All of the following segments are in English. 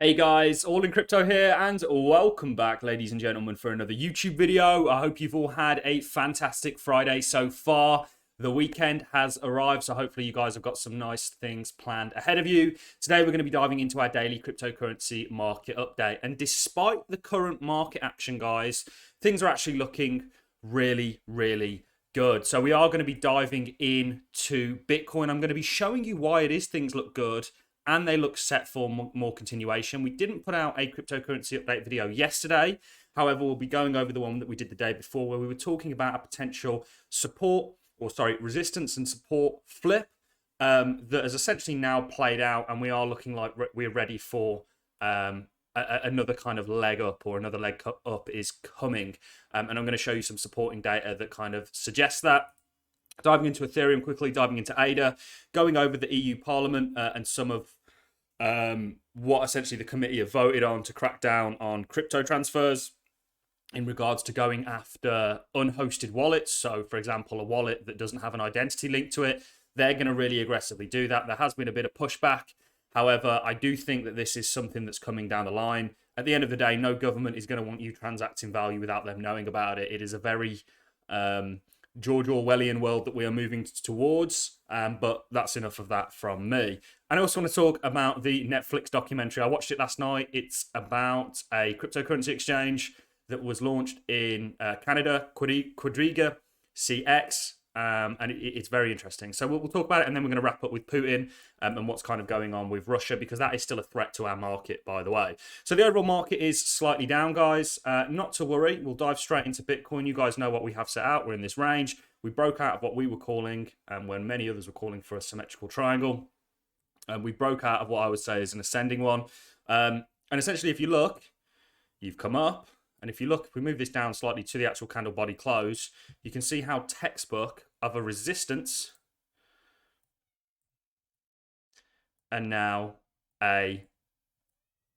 Hey guys, All in Crypto here, and welcome back, ladies and gentlemen, for another YouTube video. I hope you've all had a fantastic Friday so far. The weekend has arrived, so hopefully you guys have got some nice things planned ahead of you. Today we're going to be diving into our daily cryptocurrency market update. And despite the current market action, guys, things are actually looking really good. So we are going to be diving into Bitcoin. I'm going to be showing you why it is things look good and they look set for more continuation. We didn't put out a cryptocurrency update video yesterday. However, we'll be going over the one that we did the day before, where we were talking about a potential resistance and support flip that has essentially now played out, and we are looking like we're ready for another kind of leg up, or another leg up is coming. And I'm going to show you some supporting data that kind of suggests that. Diving into Ethereum quickly, diving into ADA, going over the EU Parliament and some of what essentially the committee have voted on to crack down on crypto transfers in regards to going after unhosted wallets. So, for example, a wallet that doesn't have an identity link to it, they're going to really aggressively do that. There has been a bit of pushback. However, I do think that this is something that's coming down the line. At the end of the day, no government is going to want you transacting value without them knowing about it. It is a very George Orwellian world that we are moving towards, but that's enough of that from me. And I also want to talk about the Netflix documentary. I watched it last night. It's about a cryptocurrency exchange that was launched in Canada, Quadriga CX, and it's very interesting. So we'll talk about it, and then we're going to wrap up with Putin and what's kind of going on with Russia, because that is still a threat to our market, by the way. So the overall market is slightly down, guys. Not to worry. We'll dive straight into Bitcoin. You guys know what we have set out. We're in this range. We broke out of what we were calling, when many others were calling for a symmetrical triangle. We broke out of what I would say is an ascending one. And essentially, if you look, you've come up. And if you look, if we move this down slightly to the actual candle body close, you can see how textbook of a resistance and now a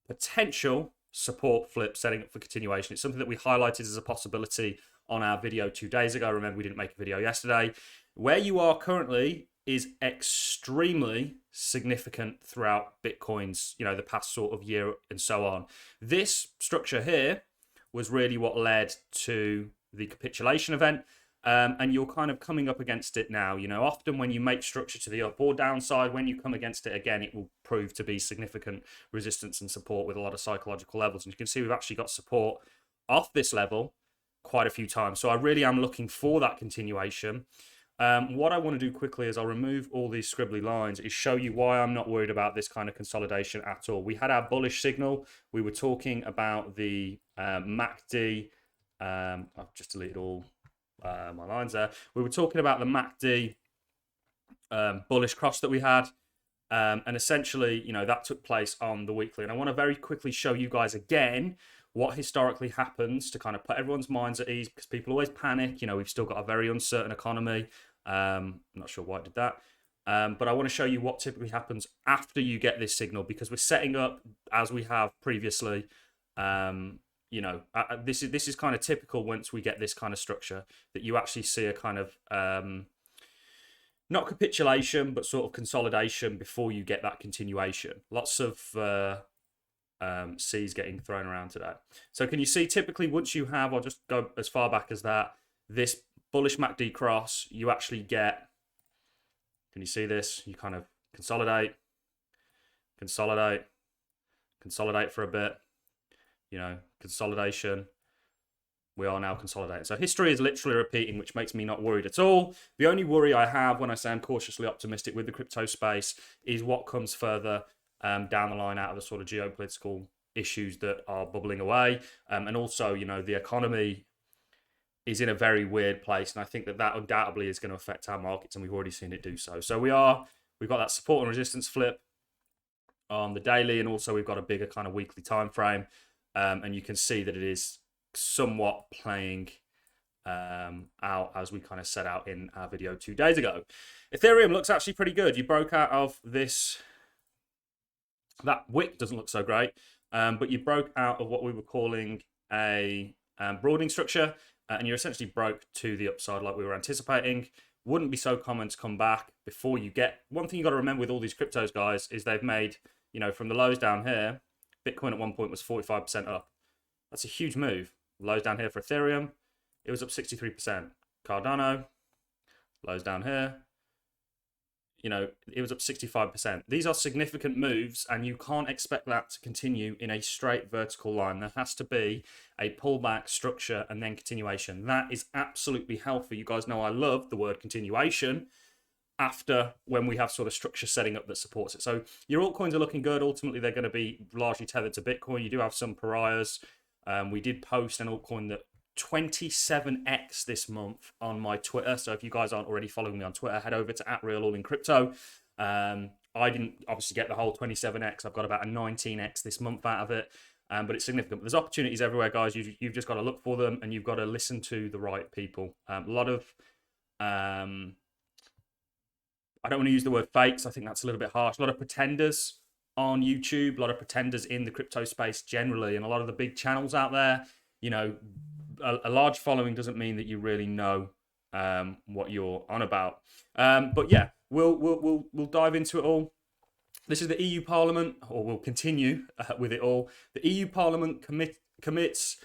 potential support flip setting up for continuation. It's something that we highlighted as a possibility on our video 2 days ago. Remember, we didn't make a video yesterday. Where you are currently is extremely significant throughout Bitcoin's, the past sort of year and so on. This structure here was really what led to the capitulation event. And you're kind of coming up against it now. Often when you make structure to the up or downside, when you come against it again, it will prove to be significant resistance and support with a lot of psychological levels. And you can see we've actually got support off this level quite a few times. So I really am looking for that continuation. What I want to do quickly is I'll remove all these scribbly lines, is show you why I'm not worried about this kind of consolidation at all. We had our bullish signal. We were talking about the MACD. I've just deleted all my lines there. We were talking about the MACD bullish cross that we had. And essentially, that took place on the weekly. And I want to very quickly show you guys again what historically happens to kind of put everyone's minds at ease, because people always panic. We've still got a very uncertain economy. I'm not sure why I did that. But I want to show you what typically happens after you get this signal, because we're setting up, as we have previously, this is kind of typical once we get this kind of structure, that you actually see a kind of not capitulation, but sort of consolidation before you get that continuation. Lots of C's getting thrown around today. So can you see, typically once you have, I'll just go as far back as that, this bullish MACD cross, you actually get, can you see this? You kind of consolidate for a bit, consolidation. We are now consolidating. So history is literally repeating, which makes me not worried at all. The only worry I have when I say I'm cautiously optimistic with the crypto space is what comes further down the line out of the sort of geopolitical issues that are bubbling away. And also, the economy is in a very weird place. And I think that undoubtedly is going to affect our markets, and we've already seen it do so. So we've got that support and resistance flip on the daily, and also we've got a bigger kind of weekly time frame. And you can see that it is somewhat playing out as we kind of set out in our video 2 days ago. Ethereum looks actually pretty good. You broke out of this. That wick doesn't look so great, but you broke out of what we were calling a broadening structure, and you essentially broke to the upside like we were anticipating. Wouldn't be so common to come back before you get. One thing you got to remember with all these cryptos, guys, is they've made, from the lows down here, Bitcoin at one point was 45% up. That's a huge move. Lows down here for Ethereum, it was up 63%. Cardano, lows down here, you know, it was up 65%. These are significant moves, and you can't expect that to continue in a straight vertical line. There has to be a pullback, structure, and then continuation. That is absolutely healthy. You guys know I love the word continuation after when we have sort of structure setting up that supports it. So your altcoins are looking good. Ultimately, they're going to be largely tethered to Bitcoin. You do have some pariahs. We did post an altcoin that 27x this month on my Twitter. So if you guys aren't already following me on Twitter, head over to @RealAllInCrypto. I didn't obviously get the whole 27x. I've got about a 19x this month out of it. But it's significant. But there's opportunities everywhere, guys. You've just got to look for them, and you've got to listen to the right people. A lot of, I don't want to use the word fakes. I think that's a little bit harsh. A lot of pretenders on YouTube, a lot of pretenders in the crypto space generally, and a lot of the big channels out there. You know, a large following doesn't mean that you really know what you're on about. But yeah, we'll dive into it all. This is the EU Parliament, or we'll continue with it all. The EU Parliament committees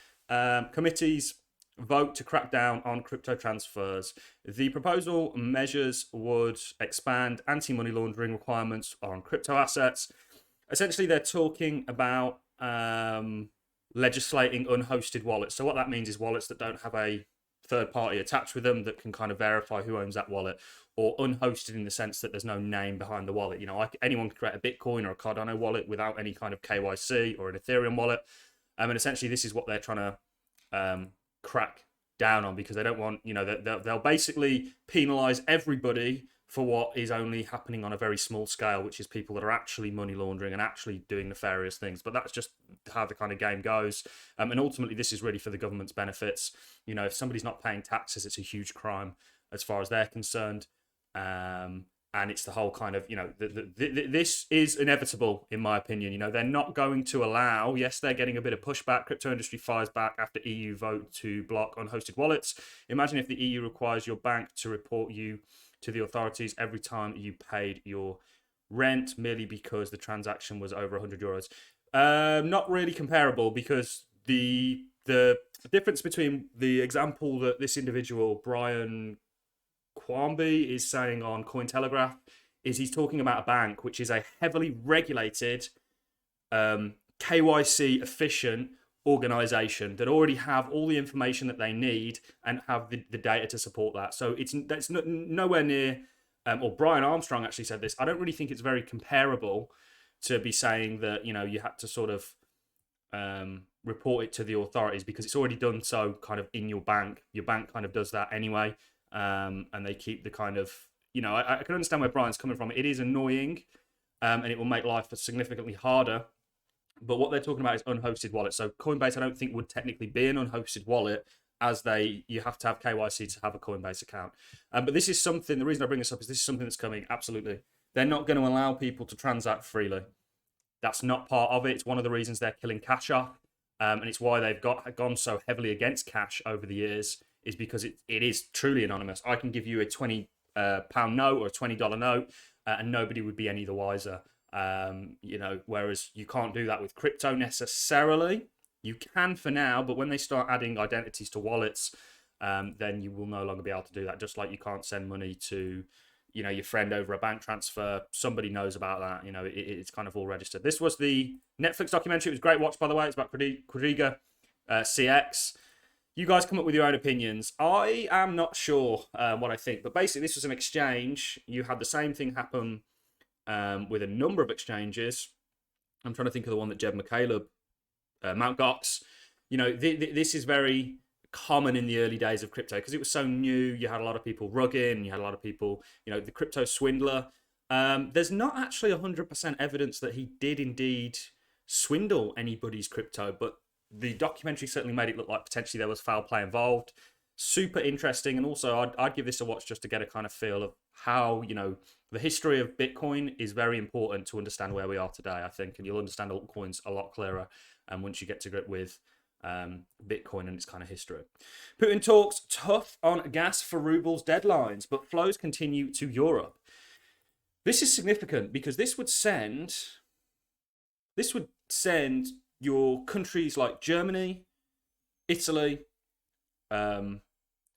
vote to crack down on crypto transfers. The proposal measures would expand anti-money laundering requirements on crypto assets. Essentially, they're talking about legislating unhosted wallets. So what that means is wallets that don't have a third party attached with them that can kind of verify who owns that wallet, or unhosted in the sense that there's no name behind the wallet. You know, anyone can create a Bitcoin or a Cardano wallet without any kind of KYC, or an Ethereum wallet. And essentially this is what they're trying to crack down on, because they don't want, you know, they'll basically penalize everybody for what is only happening on a very small scale, which is people that are actually money laundering and actually doing nefarious things. But that's just how the kind of game goes. And ultimately, this is really for the government's benefits. You know, if somebody's not paying taxes, it's a huge crime as far as they're concerned. And it's the whole kind of, you know, this is inevitable, in my opinion. You know, they're not going to allow, yes, they're getting a bit of pushback. Crypto industry fires back after EU vote to block unhosted wallets. Imagine if the EU requires your bank to report you to the authorities every time you paid your rent merely because the transaction was over 100 euros. Not really comparable, because the difference between the example that this individual, Brian Quamby, is saying on Cointelegraph is he's talking about a bank which is a heavily regulated, KYC efficient organization that already have all the information that they need and have the data to support that. So that's nowhere near, or Brian Armstrong actually said this, I don't really think it's very comparable to be saying that, you know, you had to sort of report it to the authorities, because it's already done so kind of in your bank. Your bank kind of does that anyway. And they keep the kind of, you know, I can understand where Brian's coming from. It is annoying, and it will make life significantly harder. But what they're talking about is unhosted wallets. So Coinbase, I don't think, would technically be an unhosted wallet, as you have to have KYC to have a Coinbase account. But this is something, the reason I bring this up is this is something that's coming, absolutely. They're not going to allow people to transact freely. That's not part of it. It's one of the reasons they're killing cash off. And it's why they've gone so heavily against cash over the years, is because it is truly anonymous. I can give you a £20 note or a $20 note, and nobody would be any the wiser. You know, whereas you can't do that with crypto necessarily. You can for now, but when they start adding identities to wallets, then you will no longer be able to do that. Just like you can't send money to, you know, your friend over a bank transfer. Somebody knows about that. You know, it's kind of all registered. This was the Netflix documentary. It was a great watch, by the way. It's about Quadriga CX. You guys come up with your own opinions. I am not sure what I think, but basically this was an exchange. You had the same thing happen with a number of exchanges. I'm trying to think of the one that Jeb McCaleb, Mt. Gox. You know, this is very common in the early days of crypto because it was so new. You had a lot of people rugging. You had a lot of people, you know, the crypto swindler. There's not actually 100% evidence that he did indeed swindle anybody's crypto, but the documentary certainly made it look like potentially there was foul play involved. Super interesting. And also I'd give this a watch just to get a kind of feel of how, you know, the history of Bitcoin is very important to understand where we are today, I think. And you'll understand altcoins a lot clearer once you get to grip with Bitcoin and its kind of history. Putin talks tough on gas for rubles deadlines, but flows continue to Europe. This is significant because this would send your countries like Germany, Italy, and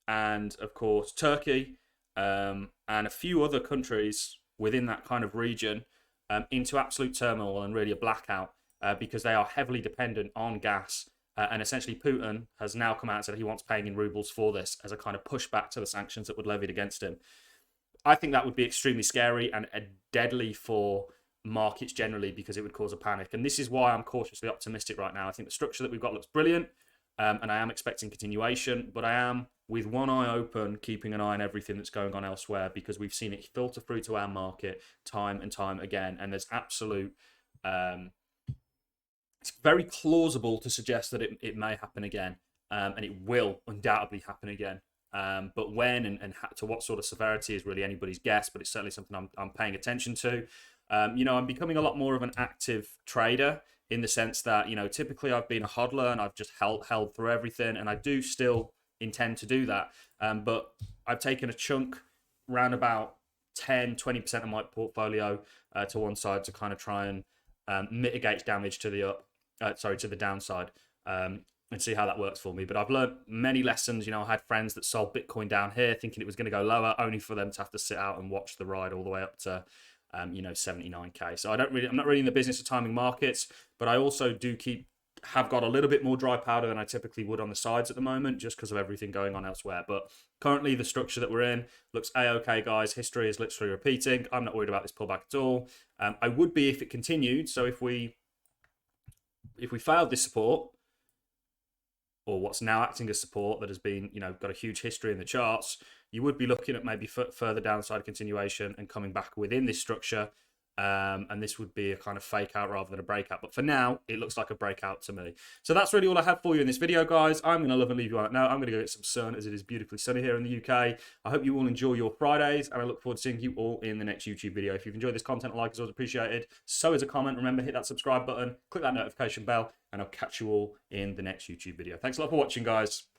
of course Turkey, and a few other countries within that kind of region into absolute turmoil and really a blackout because they are heavily dependent on gas. And essentially, Putin has now come out and said he wants paying in rubles for this as a kind of pushback to the sanctions that would levied against him. I think that would be extremely scary and deadly for markets generally because it would cause a panic. And this is why I'm cautiously optimistic right now. I think the structure that we've got looks brilliant, and I am expecting continuation, but I am, with one eye open, keeping an eye on everything that's going on elsewhere because we've seen it filter through to our market time and time again. And there's absolute... it's very plausible to suggest that it may happen again, and it will undoubtedly happen again. But when and to what sort of severity is really anybody's guess, but it's certainly something I'm paying attention to. I'm becoming a lot more of an active trader in the sense that, typically I've been a hodler and I've just held through everything, and I do still intend to do that. But I've taken a chunk, around about 10-20% of my portfolio to one side to kind of try and mitigate damage to the to the downside, and see how that works for me. But I've learned many lessons. I had friends that sold Bitcoin down here thinking it was going to go lower, only for them to have to sit out and watch the ride all the way up to 79k. So I'm not really in the business of timing markets, but I also have got a little bit more dry powder than I typically would on the sides at the moment, just because of everything going on elsewhere. But currently the structure that we're in looks a-okay, guys. History is literally repeating. I'm not worried about this pullback at all. I would be if it continued. So if we failed this support, or what's now acting as support that has been, got a huge history in the charts, you would be looking at maybe further downside continuation and coming back within this structure. And this would be a kind of fake out rather than a breakout. But for now, it looks like a breakout to me. So that's really all I have for you in this video, guys. I'm going to love and leave you on it now. I'm going to go get some sun as it is beautifully sunny here in the UK. I hope you all enjoy your Fridays, and I look forward to seeing you all in the next YouTube video. If you've enjoyed this content, a like is always appreciated. So is a comment. Remember, hit that subscribe button, click that notification bell, and I'll catch you all in the next YouTube video. Thanks a lot for watching, guys.